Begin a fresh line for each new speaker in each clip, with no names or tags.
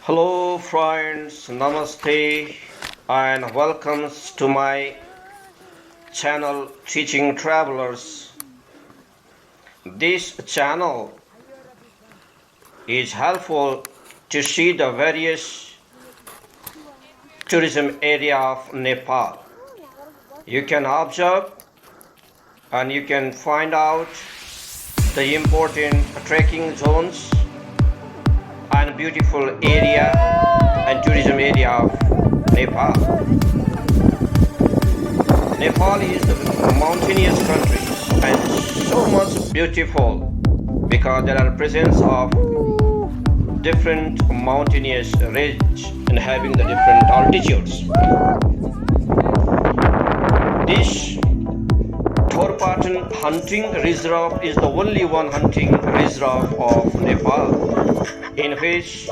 Hello, friends, namaste, and welcome to my channel Teaching Travelers. This channel is helpful to see the various tourism area of Nepal. You can observe and you can find out the important trekking zones and beautiful area and tourism area of Nepal. Nepal is a mountainous country and so much beautiful because there are presence of different mountainous range and having the different altitudes. This Thorpatan hunting reserve is the only one hunting reserve of Nepal in which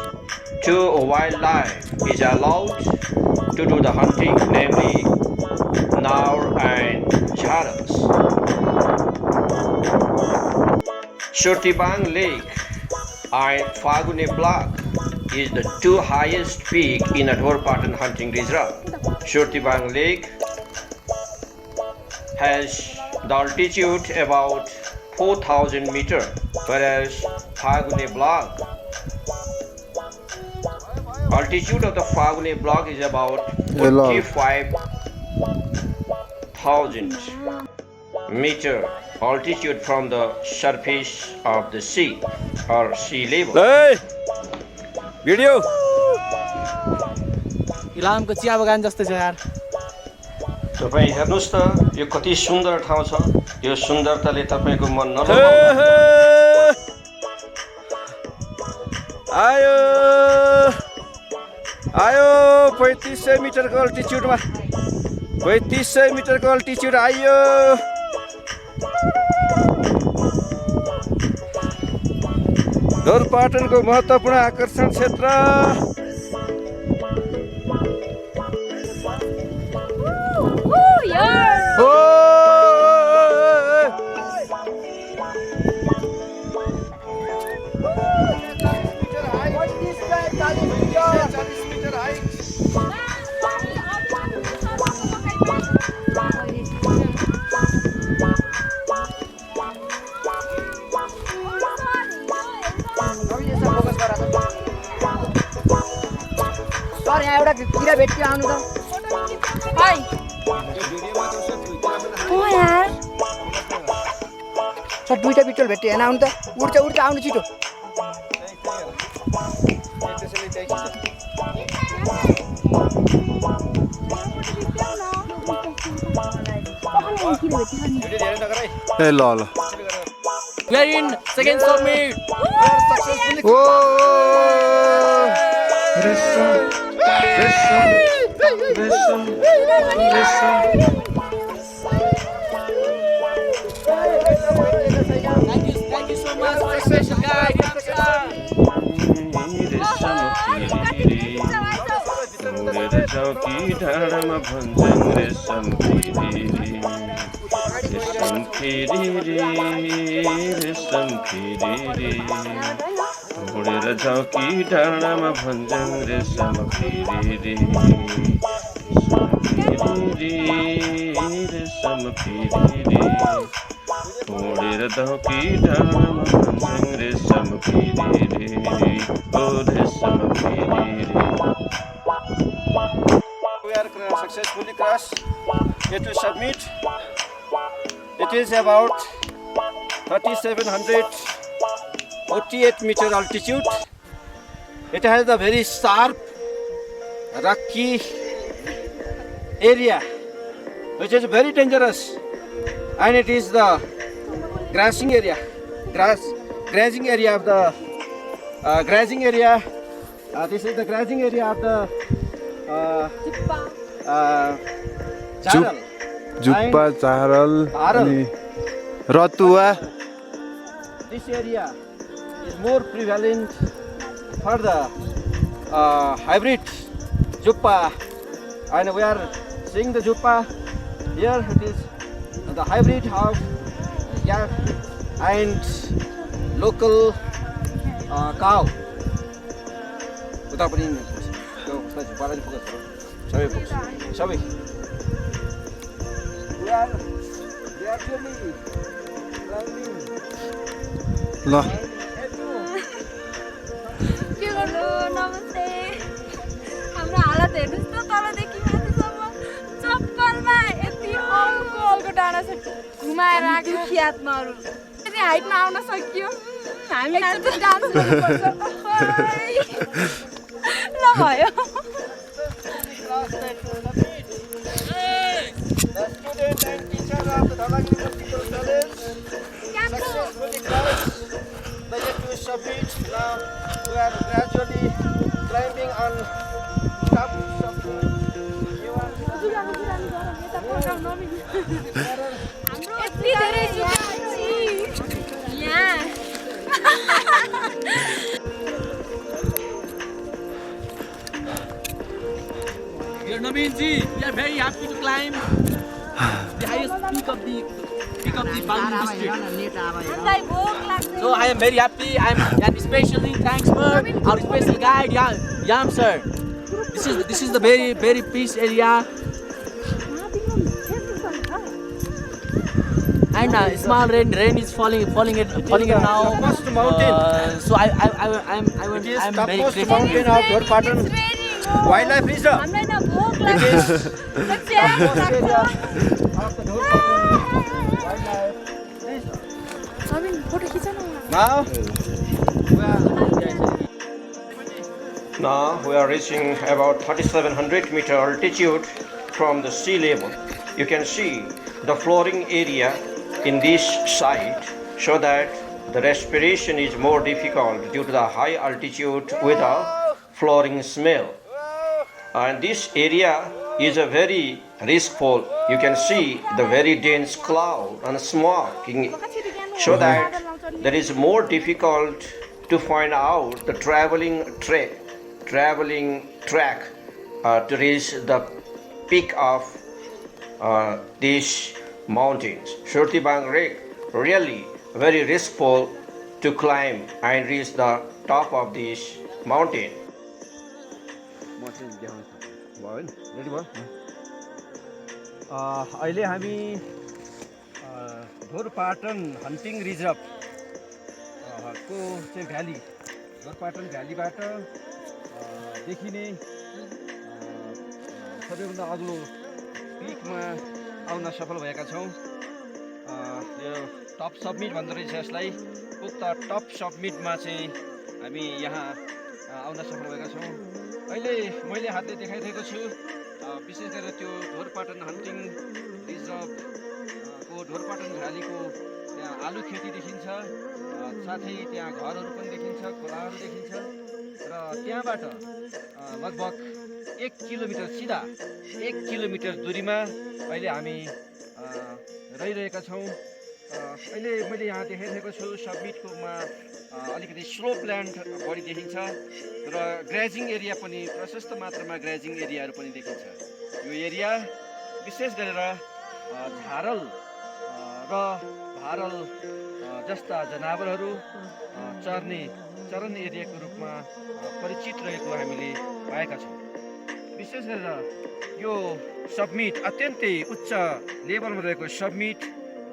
two wildlife is allowed to do the hunting, namely Naur and Charles. Shurtibang Lake and Fagune Block is the two highest peak in a Thorpatan hunting reserve. Shurtibang Lake has the altitude about 4,000 meters, whereas Fagune Block altitude of the Fagune Block is about 45,000 meter altitude from the surface of the sea or sea level.
Hey! Video!
इलामको चिया बगान जस्तै छ यार।
तपाईँ हेर्नुहोस् त यो कति सुन्दर ठाउँ छ। यो सुन्दरताले तपाईको मन
Hey,
नलोभाउला।
hey! आयो आयो 3500 मिटरको अल्टिट्युडमा 3500 मिटरको अल्टिट्युड आयो। धोरपाटनको महत्त्वपूर्ण आकर्षण क्षेत्र हो।
सर यहाँ एउटा किरा भेट्यो आउनु त। हाय ओ यार सर दुईटा बिटल भेट्यो हैन आउनु त। उड्छ उड्छ आउनु छिटो।
ए ल ल
We are in second summit. Thank you so much for special guide.
चौकी डाँडामा भन्छन् रेशम फेरि रेशम फेरि उडेर चौकी डाँडामा भन्छन् रेशम फेरि रेशम फेरि उडेर चौकी डाँडामा भन्छन् रेशम फेरि ओ रेशम फेरि। We are successfully crossed to summit. It is about 3,748 meter altitude. It has a very sharp, rocky area, which is very dangerous, and it is the grazing area of the grazing area. This is the grazing area of the Charal.
जुप्पा चारल अनि रतुवा।
This area is more prevalent for the hybrid Juppa, and we are seeing the Juppa here. It is the hybrid of yak and local cow. उता पनि त्यो झुप्पालाई focus गर सबै focus सबै
ल
के गर्नु नमस्ते हाम्रो हालत हेर्नुहोस् त तलदेखि माथिसम्म चप्पलमा यति अल्को डाँडा छ घुमाएर आएको खियातमा अरू यति हाइटमा आउन सकियो हामी डान्स गर्नुपर्छ ल भयो
Submit. Now we are gradually climbing on top of
यति धेरै यहाँ
Dear Naveenji, we are very happy to climb the highest peak of the Bangli district.
हामीलाई भोक लाग्छ
So I am very happy. And especially thanks for our special guide, Yam sir. This is the very peace area. And small rain is falling now.
topmost mountain.
So I'm
It is
very
topmost
grateful.
mountain of Dhorpatan Wildlife Reserve.
हामीलाई न भोक लाग्छ न च्याप लाग्छ
Of the Dhorpatan Wildlife Reserve.
हामी photo खिच्न
Now
Now we are reaching about 3700 meter altitude from the sea level. You can see the flooring area in this site, so that the respiration is more difficult due to the high altitude with a flooring smell. And this area is a very riskful. You can see the very dense cloud and smoke, so that there is more difficult to find out the traveling track to reach the peak of these mountains. Shurtibang Lake really very riskful to climb and reach the top of this mountain.
म चाहिँ देखाउन भयो नि ready भयो अहिले हामी Dhorpatan hunting reserve को चाहिँ भ्याली धोरपाटन भ्यालीबाट देखिने सबैभन्दा अग्लो पिकमा आउन सफल भएका छौँ यो टप सबमिट भन्दो रहेछ यसलाई उक्त टप सबमिटमा चाहिँ हामी यहाँ आउन सफल भएका छौँ अहिले मैले हातले देखाइरहेको छु विशेष गरेर त्यो धोरपाटन हन्टिङ रिजर्भको धोरपाटन भ्यालीको त्यहाँ आलु खेती देखिन्छ साथै त्यहाँ घरहरू पनि देखिन्छ खोलाहरू देखिन्छ र त्यहाँबाट लगभग 1 किलोमिटर सिधा 1 किलोमिटर दूरीमा अहिले हामी रहिरहेका छौँ अहिले मैले यहाँ देखाइरहेको छु सबमिटकोमा अलिकति स्लोप ल्यान्ड बढी देखिन्छ र ग्रेजिङ एरिया पनि प्रशस्त मात्रामा ग्रेजिङ एरियाहरू पनि देखिन्छ यो एरिया विशेष गरेर झारल र भारल जस्ता जनावरहरू चरन एरियाको रूपमा परिचित रहेको हामीले पाएका छौँ विशेष गरेर यो सबमिट अत्यन्तै उच्च लेभलमा रहेको सबमिट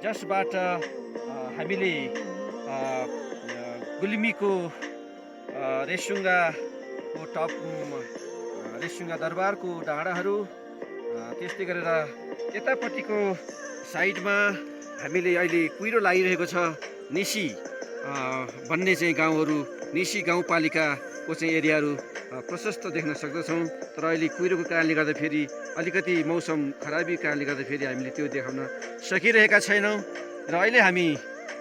जसबाट हामीले गुल्मीको रेसुङ्गाको टप रेसुङ्गा दरबारको डाँडाहरू त्यस्तै गरेर यतापट्टिको साइडमा हामीले अहिले कुहिरो लागिरहेको छ निसी भन्ने चाहिँ गाउँहरू निसी गाउँपालिकाको चाहिँ एरियाहरू प्रशस्त देख्न सक्दछौँ तर अहिले कुहिरोको कारणले गर्दा फेरि अलिकति मौसम खराबी कारणले गर्दा फेरि हामीले त्यो देखाउन सकिरहेका छैनौँ र अहिले हामी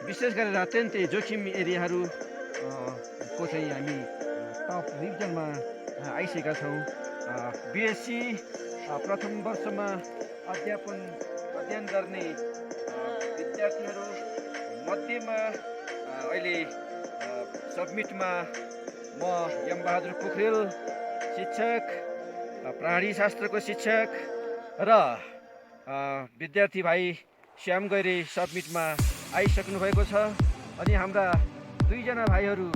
विशेष गरेर अत्यन्तै जोखिम एरियाहरू को चाहिँ हामी टप रिजनमा आइसकेका छौँ बिएससी प्रथम वर्षमा अध्ययन गर्ने विद्यार्थीहरू मध्येमा अहिले सबमिटमा म यमबहादुर पोखरेल शिक्षक प्राणीशास्त्रको शिक्षक र विद्यार्थी भाइ श्याम गैरे सबमिटमा आइसक्नु भएको छ अनि हाम्रा दुईजना भाइहरू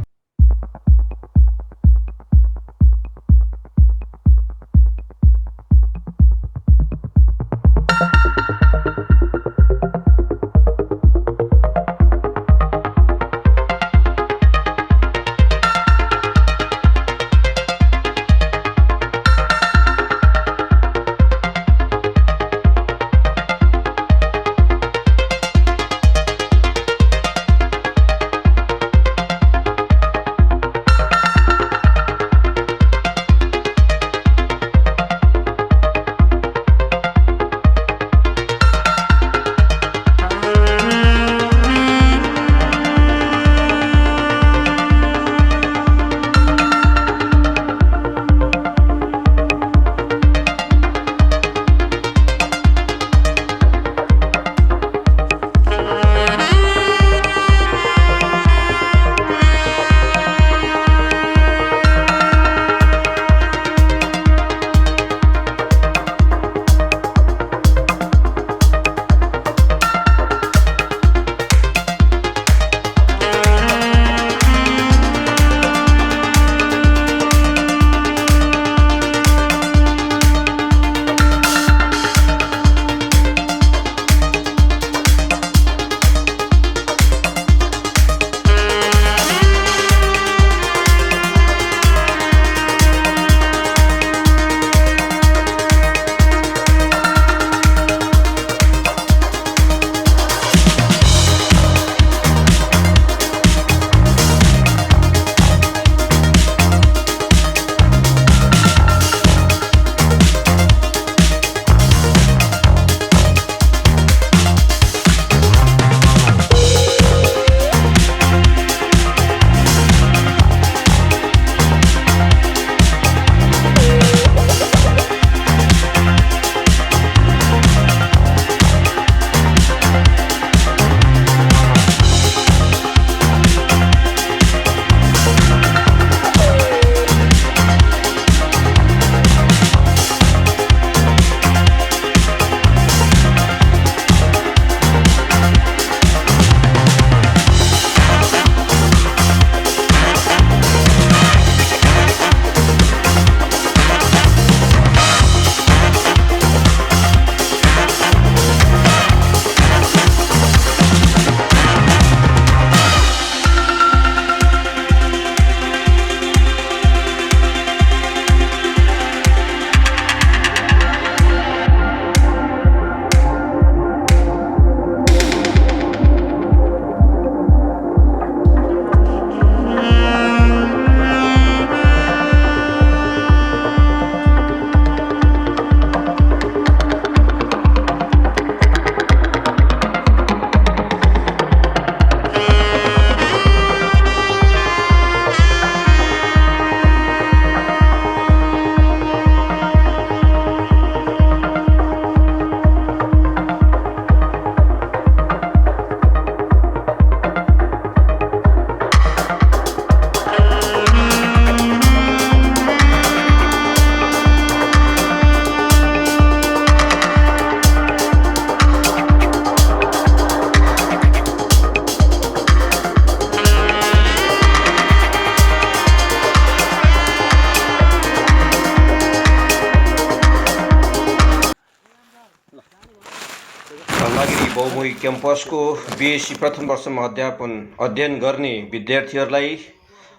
बहुमुखी क्याम्पसको बिएससी प्रथम वर्षमा अध्ययन गर्ने विद्यार्थीहरूलाई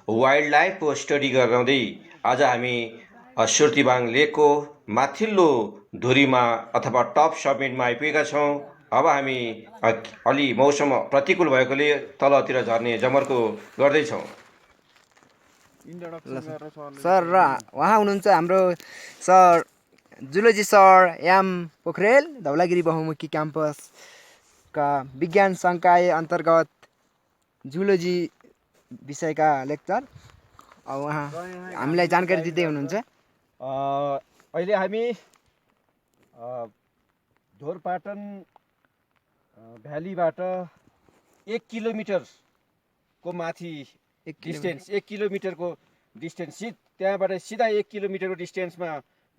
वाइल्ड लाइफ स्टडी गराउँदै आज हामी सुर्तीबाङ लेकको माथिल्लो धुरीमा अथवा टप समिटमा आइपुगेका छौँ। अब हामी अलि मौसम प्रतिकूल भएकोले तलतिर झर्ने जमर्को गर्दैछौँ।
सर र उहाँ हुनुहुन्छ हाम्रो sir zoology sir M Pokhrel, Dhaulagiri बहुमुखी क्याम्पसका विज्ञान संकाय अन्तर्गत जुलोजी विषयका लेक्चर। अब उहाँ हामीलाई जानकारी दिँदै हुनुहुन्छ।
अहिले हामी ढोरपाटन भ्यालीबाट 1 किलोमिटरको माथि डिस्टेन्स 1 किलोमिटरको डिस्टेन्स त्यहाँबाट सिधा 1 किलोमिटरको डिस्टेन्समा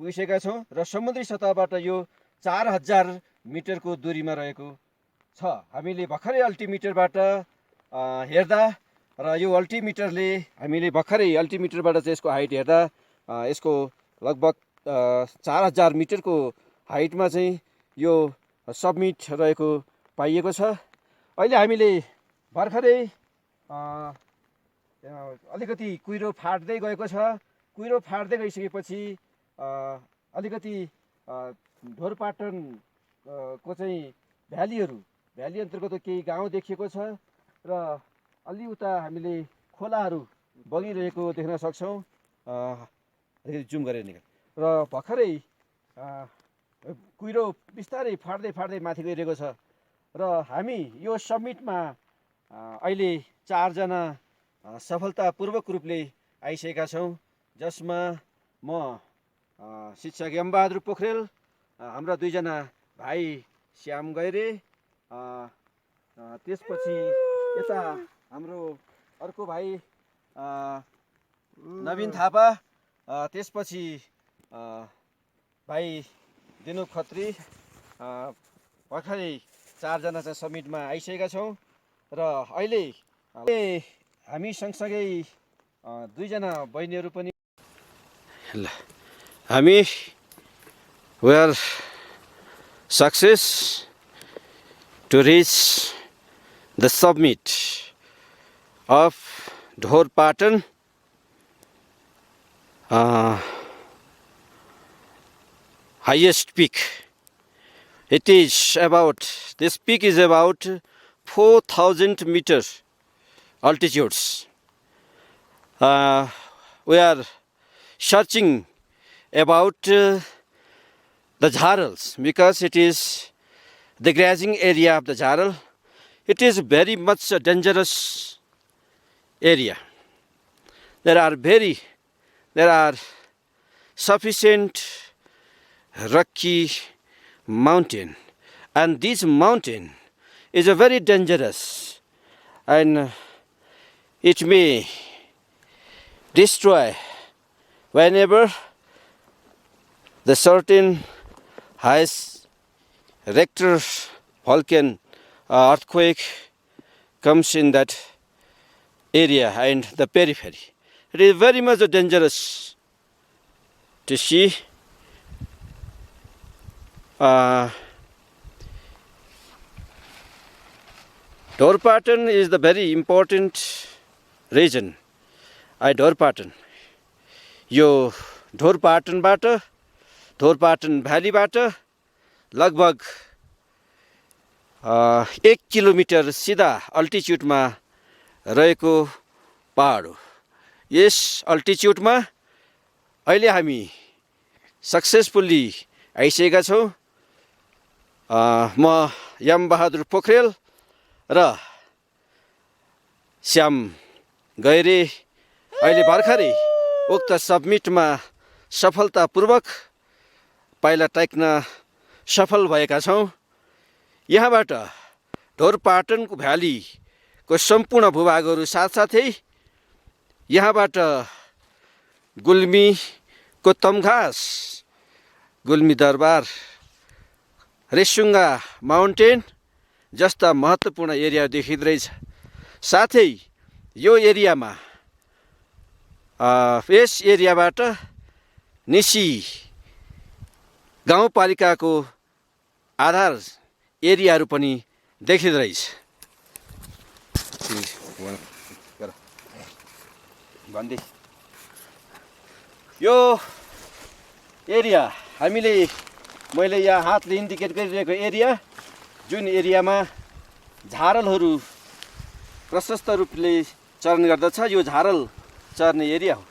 पुगिसकेका छौँ र समुद्री सतहबाट यो 4000 मिटरको दूरीमा रहेको छ। हामीले भर्खरै अल्टिमिटरबाट हेर्दा र यो अल्टिमिटरले हामीले भर्खरै अल्टिमिटरबाट चाहिँ यसको हाइट हेर्दा यसको लगभग 4000 मिटरको हाइटमा चाहिँ यो सबमिट रहेको पाइएको छ। अहिले हामीले भर्खरै अलिकति कुहिरो फाट्दै गएको छ। कुहिरो फाट्दै गइसकेपछि अलिकति ढोरपाटन को चाहिँ भ्याली अन्तर्गत केही गाउँ देखिएको छ र अलि उता हामीले खोलाहरू बगिरहेको देख्न सक्छौँ। जुम गरेर निकाल र भर्खरै कुहिरो बिस्तारै फाट्दै माथि गइरहेको छ र हामी यो समिटमा अहिले 4 जना सफलतापूर्वक रूपले आइसकेका छौँ, जसमा म शिक्षक एमबहादुर पोखरेल, हाम्रा 2 जना भाइ श्याम गैरे, त्यसपछि यता हाम्रो अर्को भाइ नवीन थापा, त्यसपछि भाइ दिनु खत्री। भर्खरै 4 जना चाहिँ समिटमा आइसकेका छौँ र अहिले हामी सँगसँगै 2 जना बहिनीहरू पनि
हामी we are success to reach the summit of Dhorpatan, highest peak. This peak is about 4,000 meters altitudes. We are searching about the Jharals because it is the grazing area of the Jharal. It is very much a dangerous area. There are sufficient rocky mountain, and this mountain is a very dangerous, and it may destroy whenever the certain highest Richter volcano earthquake comes in that area and the periphery. It is very much dangerous to see. Dhorpatan is the very important region. Dhorpatan. यो ढोरपाटन भ्यालीबाट लगभग 1 kilometre सिधा अल्टिट्युडमा रहेको पहाड हो। यस अल्टिट्युडमा अहिले हामी successfully आइसकेका छौँ। म एमबहादुर पोखरेल र श्याम गैरे अहिले भर्खरै उक्त सबमिटमा सफलतापूर्वक पाइला टेक्न सफल भएका छौँ। यहाँबाट ढोरपाटनको भ्यालीको सम्पूर्ण भूभागहरू साथसाथै यहाँबाट गुल्मीको तमघास, गुल्मी दरबार, रेसुङ्गा माउन्टेन जस्ता महत्त्वपूर्ण एरिया देखिँदैछ। साथै यो एरियामा यस एरियाबाट निसी गाउँपालिकाको आधार
एरियाहरू पनि देखिँदो रहेछ। भन्दै यो एरिया मैले यहाँ हातले इन्डिकेट गरिरहेको एरिया, जुन एरियामा झारलहरू प्रशस्त रूपले चरण गर्दछ, यो झारल चर्ने एरिया हो।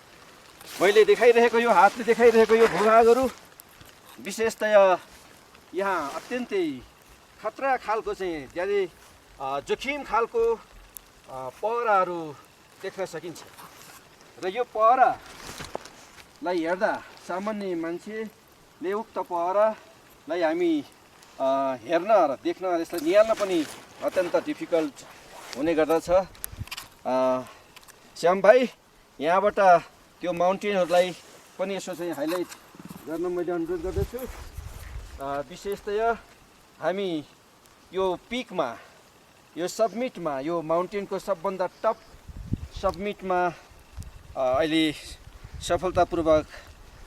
मैले देखाइरहेको यो हातले देखाइरहेको यो भूभागहरू विशेषतया यहाँ अत्यन्तै खतरा खालको चाहिँ ज्यादै जोखिम खालको पहराहरू देख्न सकिन्छ। र यो पहरालाई हेर्दा सामान्य मान्छेले उक्त पहरालाई हामी हेर्न र देख्न, यसलाई निहाल्न पनि अत्यन्त डिफिकल्ट हुने गर्दछ। श्याम भाइ, यहाँबाट त्यो माउन्टेनहरूलाई पनि यसो चाहिँ हाइलाइट गर्न मैले अनुरोध गर्दछु। विशेषतया हामी यो पिकमा, यो सबमिटमा, यो माउन्टेनको सबभन्दा टप सबमिटमा अहिले सफलतापूर्वक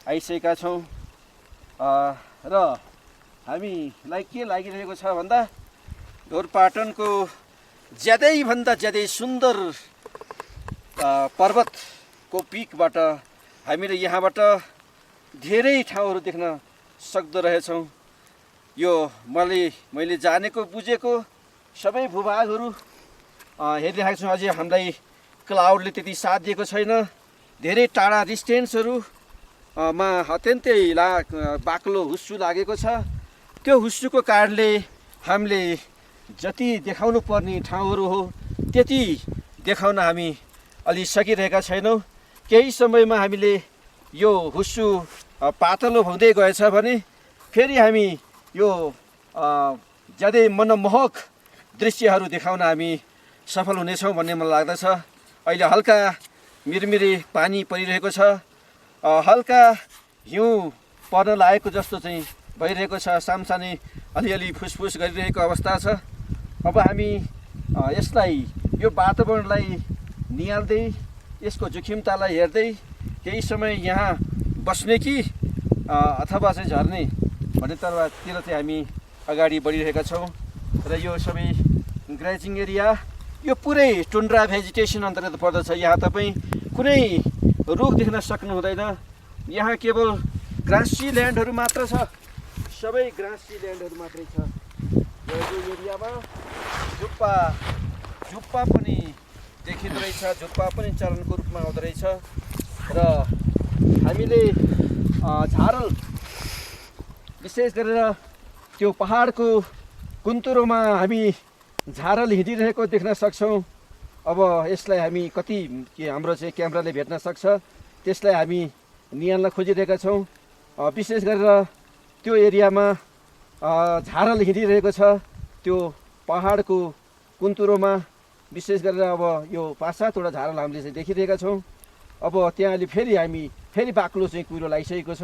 आइसकेका छौँ। र हामीलाई के लागिरहेको छ भन्दा ढोरपाटनको ज्यादैभन्दा ज्यादै सुन्दर पर्वतको पिकबाट हामीले यहाँबाट धेरै ठाउँहरू देख्न सक्दो रहेछौँ। यो मैले जानेको बुझेको सबै भूभागहरू हेरिरहेको छौँ। अझै हामीलाई क्लाउडले त्यति साथ दिएको छैन। धेरै टाढा डिस्टेन्सहरूमा अत्यन्तै बाक्लो हुस्सु लागेको छ। त्यो हुस्सुको कारणले हामीले जति देखाउनु पर्ने ठाउँहरू हो त्यति देखाउन हामी अलि सकिरहेका छैनौँ। केही समयमा हामीले यो हुस्सु पातलो हुँदै गएछ भने फेरि हामी यो ज्यादै मनमोहक दृश्यहरू देखाउन हामी सफल हुनेछौँ भन्ने मलाई लाग्दछ। अहिले हल्का मिरमिरे पानी परिरहेको छ, हल्का हिउँ पर्न लागेको जस्तो चाहिँ भइरहेको छ, सामसानै अलिअलि फुसफुस गरिरहेको अवस्था छ। अब हामी यसलाई, यो वातावरणलाई निहाल्दै, यसको जोखिमतालाई हेर्दै केही समय यहाँ बस्ने कि अथवा चाहिँ झर्ने भन्ने तर्फतिर चाहिँ हामी अगाडि बढिरहेका छौँ। र यो सबै ग्रेजिङ एरिया, यो पुरै टुन्ड्रा भेजिटेसन अन्तर्गत पर्दछ। यहाँ तपाईँ कुनै रुख देख्न सक्नु हुँदैन। यहाँ केवल ग्रासी ल्यान्डहरू मात्र छ, सबै ग्रासी ल्यान्डहरू मात्रै छ। र यो एरियामा झुप्पा पनि देखिँदो रहेछ, झुप्पा पनि चरणको रूपमा आउँदो रहेछ। र हामीले झारल विशेष गरेर त्यो पहाडको कुन्तुरोमा हामी झारल हिँडिरहेको देख्न सक्छौँ। अब यसलाई हामी कति हाम्रो चाहिँ क्यामेराले भेट्न सक्छ, त्यसलाई हामी निहाल्न खोजिरहेका छौँ। विशेष गरेर त्यो एरियामा झारल हिँडिरहेको छ, त्यो पहाडको कुन्तुरोमा विशेष गरेर। अब यो 5-7वटा झारल हामीले चाहिँ देखिरहेका छौँ। अब त्यहाँ अहिले फेरि बाक्लो चाहिँ कुरो लागिसकेको छ।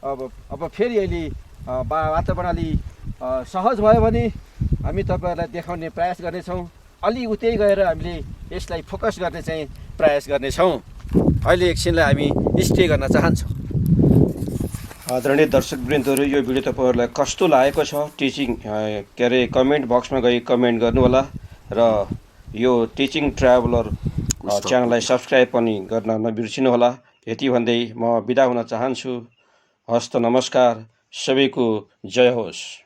अब फेरि अहिले वातावरण अलि सहज भयो भने हामी तपाईँहरूलाई देखाउने प्रयास गर्नेछौँ। अलि उतै गएर हामीले यसलाई फोकस गर्ने चाहिँ प्रयास गर्नेछौँ। अहिले एकछिनलाई हामी स्टे गर्न चाहन्छौँ।
आदरणीय दर्शकवृन्दहरू, यो भिडियो तपाईँहरूलाई कस्तो लागेको छ कमेन्ट बक्समा गई कमेन्ट गर्नुहोला। र यो टिचिङ ट्राभलर च्यानललाई सब्सक्राइब पनि गर्न नबिर्सिनुहोला। यति भन्दै म बिदा हुन चाहन्छु। हस्त नमस्कार, सबैको जय होस्।